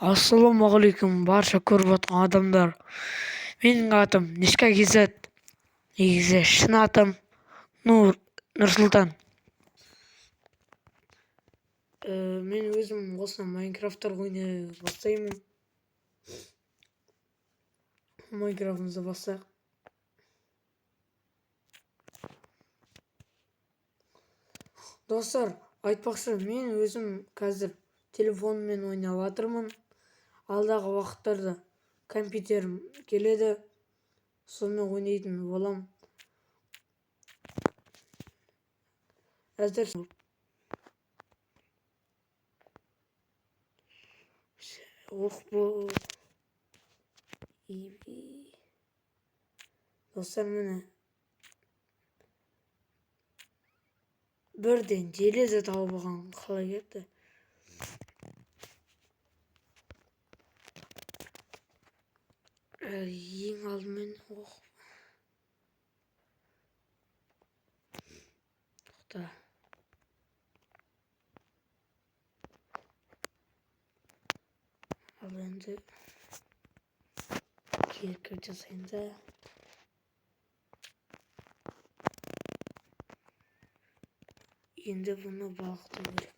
Ассалаумағалейкум барша көріп отқан адамдар. Менің атым Нишка Кизет. Негізі шын атым Нұрсұлтан. Мен өзім осы Майнкрафттар ойнай бастаймын. Майнкрафтымызды бастайық. Достар, айтпақшы, мен өзім қазір телефоныммен ойнап жатырмын. Алдағы уақыттарда компьютерім келеді, сонымен ойнайтын болам. Әзір достар, міне бірден железі тауып алған қалай кетті. Ең алдымен тоқта. Ал енді керкіп жасайын да. Енді бұны балықтау керек.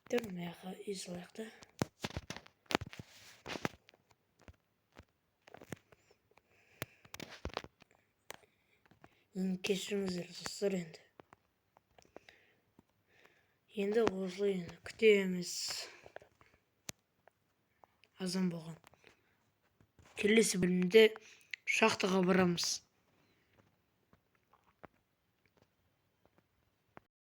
Durmayaqa үй салайық та. Кешіріңіздер достар, енді осылай күтеміз. Азан болған. Келесі бөлімде шахтаға барамыз.